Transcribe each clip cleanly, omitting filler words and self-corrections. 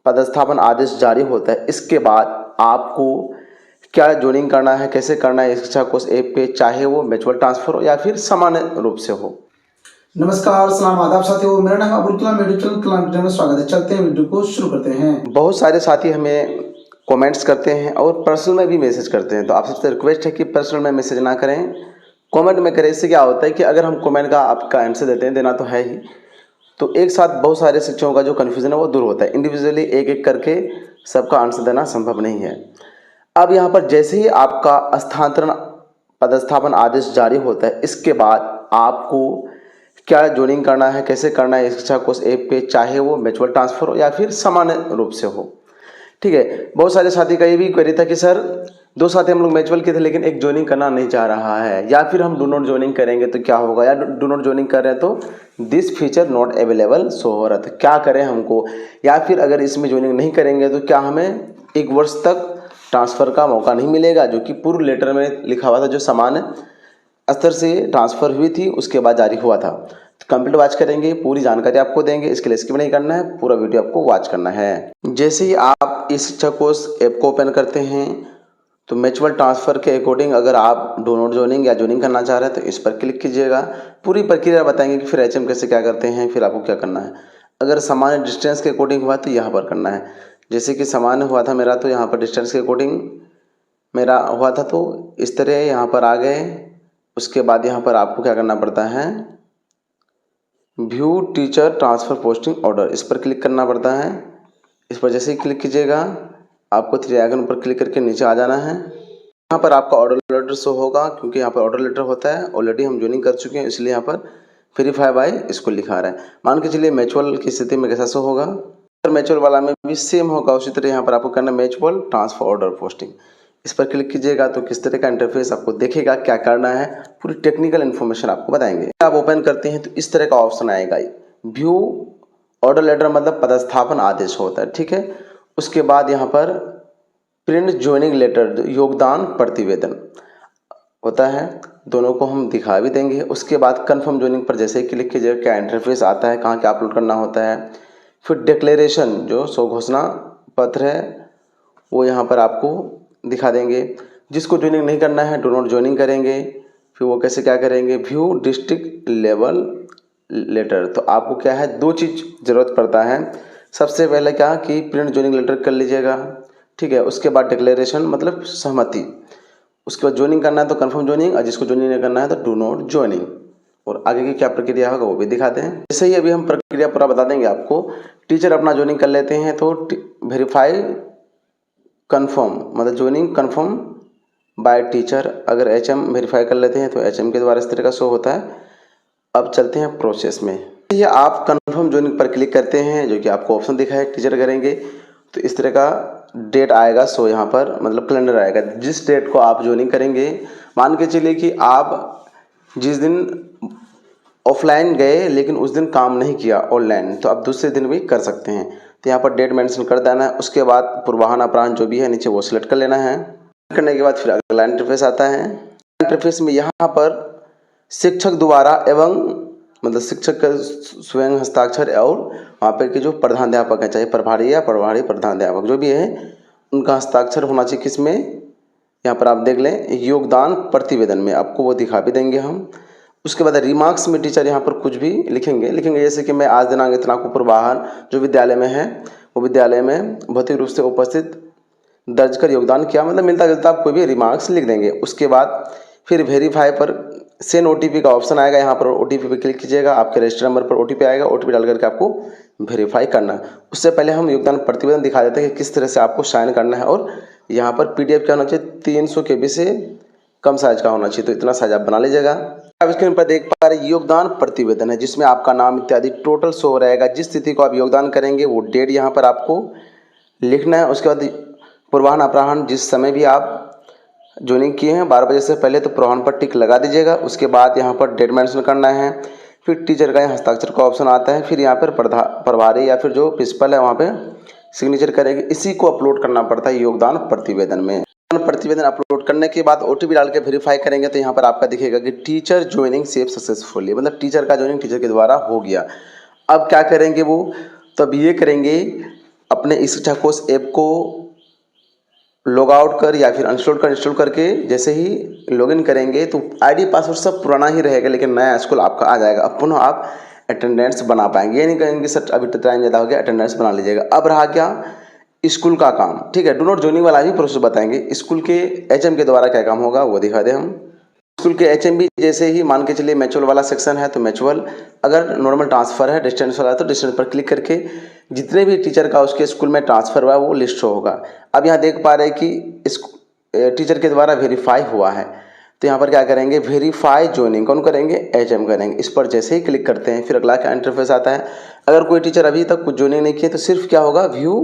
पदस्थापन आदेश जारी होता है, इसके बाद आपको क्या ज्वाइनिंग करना है, कैसे करना है शिक्षा कोश ऐप पे, चाहे वो म्यूचुअल ट्रांसफर हो या फिर सामान्य रूप से हो। नमस्कार, सलाम, आदाब साथियों। मेरा नाम अब्दुल कलाम, यूट्यूब चैनल में स्वागत है। चलते हैं वीडियो को शुरू करते हैं। बहुत सारे साथी हमें कमेंट्स करते हैं और पर्सनल में भी मैसेज करते हैं, तो आप सबसे रिक्वेस्ट है कि पर्सनल में मैसेज ना करें, कमेंट में करें। इससे क्या होता है कि अगर हम कमेंट का आपका आंसर देते हैं, देना तो है ही, तो एक साथ बहुत सारे शिक्षकों का जो कन्फ्यूजन है वो दूर होता है। इंडिविजुअली एक एक करके सबका आंसर देना संभव नहीं है। अब यहाँ पर जैसे ही आपका स्थानांतरण पदस्थापन आदेश जारी होता है, इसके बाद आपको क्या ज्वाइनिंग करना है, कैसे करना है शिक्षा कोश ऐप पे, चाहे वो म्यूचुअल ट्रांसफर हो या फिर सामान्य रूप से हो। ठीक है, बहुत सारे साथी का ये भी क्वेरी था कि सर 2 साथी हम लोग म्यूचुअल के थे लेकिन एक ज्वाइनिंग करना नहीं चाह रहा है, या फिर हम डू नॉट ज्वाइनिंग करेंगे तो क्या होगा, या डू नॉट ज्वाइनिंग कर रहे हैं तो this feature not available show हो रहा था, क्या करें हमको, या फिर अगर इसमें ज्वाइनिंग नहीं करेंगे तो क्या हमें 1 वर्ष तक ट्रांसफ़र का मौका नहीं मिलेगा, जो कि पूर्व लेटर में लिखा हुआ था, जो सामान्य स्तर से ट्रांसफ़र हुई थी उसके बाद जारी हुआ था। तो कंप्लीट वॉच करेंगे, पूरी जानकारी आपको देंगे, इसके लिए स्किप नहीं करना है, पूरा वीडियो आपको वॉच करना है। जैसे ही आप इस शिक्षा कोश ऐप को ओपन करते हैं तो म्यूचुअल ट्रांसफ़र के अकॉर्डिंग अगर आप डू नॉट ज्वाइनिंग या ज्वाइनिंग करना चाह रहे हैं तो इस पर क्लिक कीजिएगा। पूरी प्रक्रिया बताएंगे कि फिर एचएम कैसे क्या करते हैं, फिर आपको क्या करना है। अगर सामान्य डिस्टेंस के अकॉर्डिंग हुआ तो यहाँ पर करना है। जैसे कि सामान्य हुआ था मेरा, तो यहाँ पर डिस्टेंस के अकॉर्डिंग मेरा हुआ था, तो इस तरह यहाँ पर आ गए। उसके बाद यहाँ पर आपको क्या करना पड़ता है, view teacher transfer posting order, इस पर क्लिक करना पड़ता है। इस पर जैसे ही क्लिक कीजिएगा आपको 3 आइकन पर क्लिक करके नीचे आ जाना है। यहाँ पर आपका ऑर्डर लेटर शो होगा, क्योंकि यहाँ पर ऑर्डर लेटर होता है, ऑलरेडी हम ज्वाइनिंग कर चुके हैं, इसलिए यहाँ पर वेरीफाई बाय इसको लिखा रहा है। मान के चलिए म्यूचुअल की स्थिति में कैसा शो होगा, म्यूचुअल वाला में भी सेम होगा उसी तरह। यहाँ पर आपको करना म्यूचुअल ट्रांसफर ऑर्डर पोस्टिंग, इस पर क्लिक कीजिएगा तो किस तरह का इंटरफेस आपको देखेगा, क्या करना है, पूरी टेक्निकल इन्फॉर्मेशन आपको बताएंगे। आप ओपन करते हैं तो इस तरह का ऑप्शन आएगा, व्यू ऑर्डर लेटर, मतलब पदस्थापन आदेश होता है। ठीक है, उसके बाद यहाँ पर प्रिंट ज्वाइनिंग लेटर, योगदान प्रतिवेदन होता है, दोनों को हम दिखा भी देंगे। उसके बाद कन्फर्म ज्वाइनिंग पर जैसे ही क्लिक कीजिएगा क्या इंटरफेस आता है, कहाँ क्या अपलोड करना होता है। फिर डिक्लेरेशन जो स्वघोषणा पत्र है वो यहाँ पर आपको दिखा देंगे। जिसको ज्वाइनिंग नहीं करना है डू नॉट ज्वाइनिंग करेंगे, फिर वो कैसे क्या करेंगे, व्यू डिस्ट्रिक्ट लेवल लेटर। तो आपको क्या है, 2 चीज़ ज़रूरत पड़ता है। सबसे पहले क्या कि प्रिंट ज्वाइनिंग लेटर कर लीजिएगा, ठीक है। उसके बाद डिक्लेरेशन मतलब सहमति, उसके बाद ज्वाइनिंग करना है तो कन्फर्म ज्वाइनिंग, और जिसको ज्वाइनिंग नहीं करना है तो डू नॉट ज्वाइनिंग। और आगे की क्या प्रक्रिया होगा वो भी दिखाते हैं। जैसे ही अभी हम प्रक्रिया पूरा बता देंगे आपको। टीचर अपना ज्वाइनिंग कर लेते हैं तो वेरीफाई कन्फर्म, मतलब ज्वाइनिंग कन्फर्म बाय टीचर। अगर एचएम वेरीफाई कर लेते हैं तो एचएम के द्वारा इस तरह का शो होता है। अब चलते हैं प्रोसेस में। ये आप कन्फर्म ज्वाइनिंग पर क्लिक करते हैं, जो कि आपको ऑप्शन दिखा है टीचर करेंगे, तो इस तरह का डेट आएगा सो यहाँ पर, मतलब कैलेंडर आएगा जिस डेट को आप ज्वाइनिंग करेंगे। मान के चलिए कि आप जिस दिन ऑफलाइन गए लेकिन उस दिन काम नहीं किया ऑनलाइन, तो आप दूसरे दिन भी कर सकते हैं। तो यहाँ पर डेट मेंशन कर देना है। उसके बाद पूर्वाह्न अपराह्न जो भी है नीचे वो सिलेक्ट कर लेना है। करने के बाद फिर अगला इंटरफेस आता है। इंटरफेस में यहाँ पर शिक्षक द्वारा एवं मतलब शिक्षक का स्वयं हस्ताक्षर और वहाँ पे के जो प्रधानाध्यापक है, चाहे प्रभारी या प्रभारी प्रधानाध्यापक जो भी है, उनका हस्ताक्षर होना चाहिए। किसमें, यहाँ पर आप देख लें योगदान प्रतिवेदन में, आपको वो दिखा भी देंगे हम। उसके बाद रिमार्क्स में टीचर यहाँ पर कुछ भी लिखेंगे जैसे कि मैं आज दिनांक इतना को पूर्वाह्न जो विद्यालय में है वो विद्यालय में भौतिक रूप से उपस्थित दर्ज कर योगदान किया, मतलब मिलता जुलता आप कोई भी रिमार्क्स लिख देंगे। उसके बाद फिर वेरीफाई पर सेंड ओटीपी का ऑप्शन आएगा, यहाँ पर ओटीपी पे क्लिक कीजिएगा, आपके रजिस्टर नंबर पर ओटीपी आएगा, ओटीपी डाल करके आपको वेरीफाई करना है। उससे पहले हम योगदान प्रतिवेदन दिखा देते हैं कि किस तरह से आपको साइन करना है। और यहाँ पर पीडीएफ क्या होना चाहिए, 300 KB से कम साइज का होना चाहिए, तो इतना साइज आप बना लीजिएगा। आप स्क्रीन पर देख पा रहे योगदान प्रतिवेदन है, जिसमें आपका नाम इत्यादि टोटल शो रहेगा। जिस तिथि को आप योगदान करेंगे वो डेट यहाँ पर आपको लिखना है। उसके बाद पूर्वाह्न अपराह्न जिस समय भी आप ज्वाइनिंग किए हैं 12 बजे से पहले, तो पूर्वाह्न पर टिक लगा दीजिएगा। उसके बाद यहाँ पर डेट मेंशन करना है। फिर टीचर का हस्ताक्षर का ऑप्शन आता है। फिर यहाँ पर प्रभारी या फिर जो प्रिंसिपल है वहाँ पे सिग्नेचर करेंगे। इसी को अपलोड करना पड़ता है योगदान प्रतिवेदन में। प्रतिवेदन अपलोड करने के बाद ओटीपी डाल के वेरीफाई करेंगे तो यहाँ पर आपका दिखेगा कि टीचर ज्वाइनिंग सेव सक्सेसफुली, मतलब टीचर का ज्वाइनिंग टीचर के द्वारा हो गया। अब क्या करेंगे वो, तो अब ये करेंगे अपने ई शिक्षा कोश ऐप को लॉग आउट कर या फिर इंस्टॉल करके जैसे ही लॉगिन करेंगे तो आईडी पासवर्ड सब पुराना ही रहेगा, लेकिन नया स्कूल आपका आ जाएगा। अब पुनः आप अटेंडेंस बना पाएंगे। ये नहीं कहेंगे सर अभी तो टाइम ज़्यादा हो गया, अटेंडेंस बना लीजिएगा। अब रहा क्या स्कूल का काम, ठीक है। डू नॉट जॉइनिंग वाला भी प्रोसेस बताएंगे। स्कूल के एचएम के द्वारा क्या काम होगा वो दिखा दें हम। स्कूल के एचएम भी जैसे ही मान के चलिए म्यूचुअल वाला सेक्शन है तो म्यूचुअल, अगर नॉर्मल ट्रांसफ़र है डिस्टेंस वाला तो डिस्टेंस पर क्लिक करके जितने भी टीचर का उसके स्कूल में ट्रांसफ़र हुआ वो लिस्ट शो होगा। अब यहाँ देख पा रहे हैं कि इस टीचर के द्वारा वेरीफाई हुआ है, तो यहाँ पर क्या करेंगे वेरीफाई जॉइनिंग कौन करेंगे, एचएम करेंगे। इस पर जैसे ही क्लिक करते हैं फिर अगला क्या इंटरफेस आता है। अगर कोई टीचर अभी तक कुछ जॉइनिंग नहीं किए तो सिर्फ क्या होगा व्यू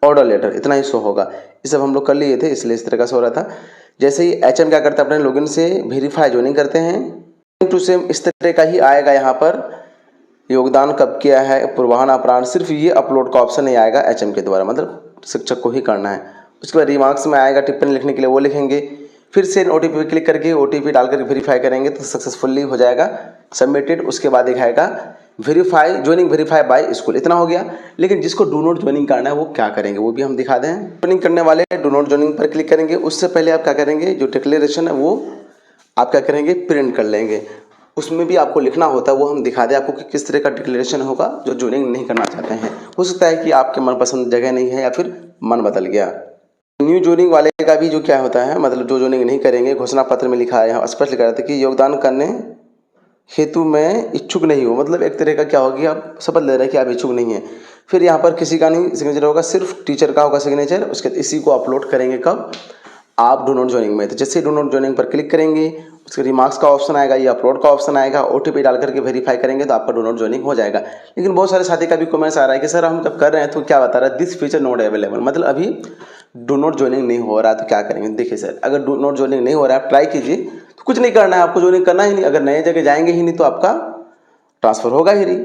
ऑर्डर लेटर इतना ही शो होगा। ये सब हम लोग कर लिए थे इसलिए इस तरह का शो रहा था। जैसे ही एचएम क्या करता है अपने लॉगिन से वेरीफाई जॉइनिंग करते हैं टू सेम इस तरह का ही आएगा। यहाँ पर योगदान कब किया है, पूर्वाह्न अपराह्न, सिर्फ ये अपलोड का ऑप्शन नहीं आएगा एचएम के द्वारा, मतलब शिक्षक को ही करना है। उसके बाद रिमार्क्स में आएगा टिप्पणी लिखने के लिए, वो लिखेंगे। फिर से ओटीपी पे क्लिक करके ओटीपी डाल करके वेरीफाई करेंगे तो सक्सेसफुली हो जाएगा सबमिटेड। उसके बाद दिखाएगा verify joining verify by school, इतना हो गया। लेकिन जिसको डू नॉट जॉइनिंग करना है वो क्या करेंगे वो भी हम दिखा दें। जॉइनिंग करने वाले डू नॉट जॉइनिंग पर क्लिक करेंगे। उससे पहले आप क्या करेंगे जो डिक्लेरेशन है वो आप क्या करेंगे प्रिंट कर लेंगे। उसमें भी आपको लिखना होता है, वो हम दिखा दें आपको कि किस तरह का डिक्लेरेशन होगा जो जॉइनिंग नहीं करना चाहते हैं। हो सकता है कि आपके मनपसंद जगह नहीं है या फिर मन बदल गया। न्यू जॉइनिंग वाले का भी जो क्या होता है, मतलब जो जॉइनिंग नहीं करेंगे घोषणा पत्र में लिखा है, यहाँ स्पष्ट लिखा रहता है कि योगदान करने हेतु मैं इच्छुक नहीं हूँ, मतलब एक तरह का क्या होगी आप शपथ ले रहे हैं कि आप इच्छुक नहीं हैं। फिर यहाँ पर किसी का नहीं सिग्नेचर होगा, सिर्फ टीचर का होगा सिग्नेचर। उसके इसी को अपलोड करेंगे कब, आप डू नॉट जॉइनिंग में। तो जैसे डू नॉट जॉइनिंग पर क्लिक करेंगे उसके रिमार्क्स का ऑप्शन आएगा, ये अपलोड का ऑप्शन आएगा, ओटीपी डाल करके वेरीफाई करेंगे तो आपका डू नॉट जॉइनिंग हो जाएगा। लेकिन बहुत सारे साथी का भी कमेंट्स आ रहा है कि सर हम जब कर रहे हैं तो क्या बता रहा है दिस फीचर नॉट अवेलेबल, मतलब अभी डू नॉट जॉइनिंग नहीं हो रहा है तो क्या करेंगे। देखिए सर अगर डू नॉट जॉइनिंग नहीं हो रहा है आप ट्राई कीजिए, तो कुछ नहीं करना है आपको, जॉइनिंग करना ही नहीं। अगर नए जगह जाएंगे ही नहीं तो आपका ट्रांसफ़र होगा ही नहीं।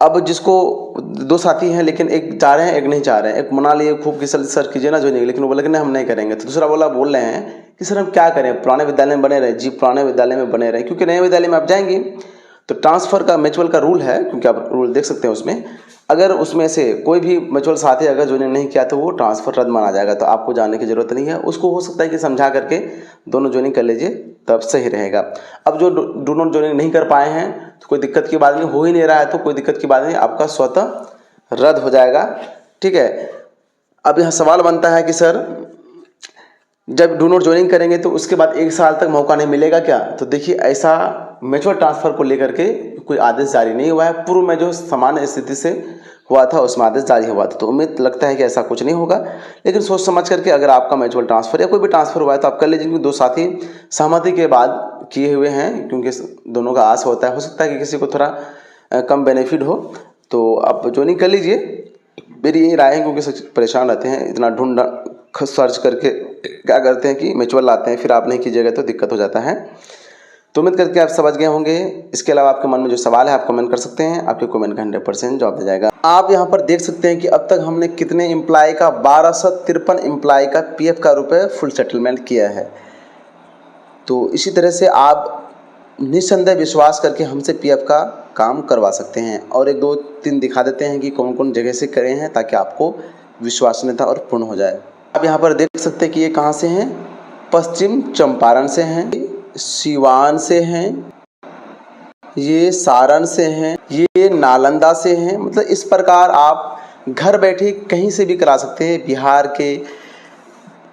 अब जिसको दो साथी हैं लेकिन एक चाह रहे हैं एक नहीं चाह रहे हैं, एक मना लिए खूब कि सर कीजिए ना जॉइनिंग, लेकिन वो बोला कि नहीं हम नहीं करेंगे। तो दूसरा बोल रहे हैं कि सर हम क्या करें, पुराने विद्यालय में बने रहे। जी पुराने विद्यालय में बने रहे, क्योंकि नए विद्यालय में आप जाएंगे तो ट्रांसफ़र का म्यूचुअल का रूल है, क्योंकि आप रूल देख सकते हैं उसमें। अगर उसमें से कोई भी म्यूचुअल साथी अगर जॉइनिंग नहीं किया तो वो ट्रांसफ़र रद्द माना जाएगा, तो आपको जाने की ज़रूरत नहीं है। उसको हो सकता है कि समझा करके दोनों जॉइनिंग कर लीजिए तब सही रहेगा। अब जो डू नॉट जॉइनिंग नहीं कर पाए हैं तो कोई दिक्कत की बात नहीं, हो ही नहीं रहा है तो कोई दिक्कत की बात नहीं, आपका स्वतः रद्द हो जाएगा, ठीक है। अब यहाँ सवाल बनता है कि सर जब डू नॉट जॉइनिंग करेंगे तो उसके बाद 1 साल तक मौका नहीं मिलेगा क्या। तो देखिए ऐसा म्यूचुअल ट्रांसफ़र को लेकर के कोई आदेश जारी नहीं हुआ है। पूर्व में जो सामान्य स्थिति से हुआ था उसमें आदेश जारी हुआ था, तो उम्मीद लगता है कि ऐसा कुछ नहीं होगा। लेकिन सोच समझ करके अगर आपका म्यूचुअल ट्रांसफ़र या कोई भी ट्रांसफ़र हुआ है तो आप कर लीजिए, क्योंकि दो साथी सहमति के बाद किए हुए हैं, क्योंकि दोनों का आस होता है। हो सकता है कि किसी को थोड़ा कम बेनिफिट हो, तो आप जॉइनिंग कर लीजिए। मेरी यही राय है, क्योंकि परेशान रहते हैं इतना ढूंढ सर्च करके क्या करते हैं कि म्यूचुअल लाते हैं, फिर आप नहीं कीजिएगा तो दिक्कत हो जाता है। तो उम्मीद करके आप समझ गए होंगे। इसके अलावा आपके मन में जो सवाल है आप कमेंट कर सकते हैं, आपके कमेंट का 100% जवाब दिया जाएगा। आप यहाँ पर देख सकते हैं कि अब तक हमने कितने एम्प्लॉय का 1253 एम्प्लॉय का पीएफ का रुपये फुल सेटलमेंट किया है। तो इसी तरह से आप निस्संदेह विश्वास करके हमसे पीएफ का काम करवा सकते हैं। और 1 2 3 दिखा देते हैं कि कौन कौन जगह से करे हैं, ताकि आपको विश्वसनीयता और पूर्ण हो जाए। आप यहाँ पर देख सकते हैं कि ये कहाँ से हैं, पश्चिम चंपारण से हैं, सिवान से हैं, ये सारण से हैं, ये नालंदा से हैं। मतलब इस प्रकार आप घर बैठे कहीं से भी करा सकते हैं। बिहार के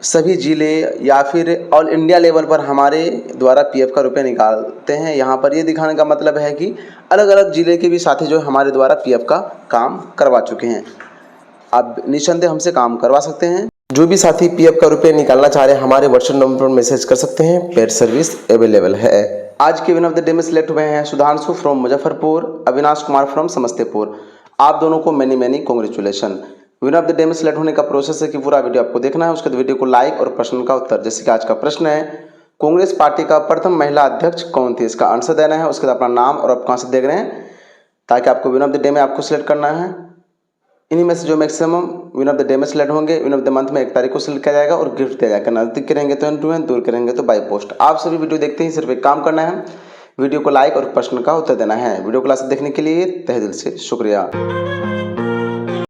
सभी ज़िले या फिर ऑल इंडिया लेवल पर हमारे द्वारा पीएफ का रुपये निकालते हैं। यहाँ पर ये दिखाने का मतलब है कि अलग अलग ज़िले के भी साथी जो हमारे द्वारा पीएफ का काम करवा चुके हैं। आप निस्संदेह हमसे काम करवा सकते हैं। जो भी साथी पीएफ का रुपये निकालना चाह रहे हैं हमारे व्हाट्सएप नंबर पर मैसेज कर सकते हैं, पेड सर्विस अवेलेबल है। आज के विन ऑफ द डे में सिलेक्ट हुए हैं सुधांशु फ्रॉम मुजफ्फरपुर, अविनाश कुमार फ्रॉम समस्तीपुर। आप दोनों को many congratulation. Win of the day में सिलेक्ट होने का प्रोसेस है कि पूरा वीडियो आपको देखना है, उसके बाद वीडियो को लाइक और प्रश्न का उत्तर। जैसे कि आज का प्रश्न है, कांग्रेस पार्टी का प्रथम महिला अध्यक्ष कौन थी, इसका आंसर देना है। उसके बाद अपना नाम और आप कहाँ से देख रहे हैं, ताकि आपको विन ऑफ द डे में आपको सिलेक्ट करना है। इन्हीं में से जो maximum win of the day में सिलेक्ट होंगे, विन ऑफ द मंथ में 1 तारीख को सिलेक्ट किया जाएगा और गिफ्ट दिया जाएगा। नजदीक के रहेंगे तो हैंड टू हैंड, दूर के रहेंगे तो बाय पोस्ट। आप सभी वीडियो देखते ही सिर्फ एक काम करना है, वीडियो को लाइक और प्रश्न का उत्तर देना है। वीडियो क्लास देखने के लिए तहे दिल से शुक्रिया।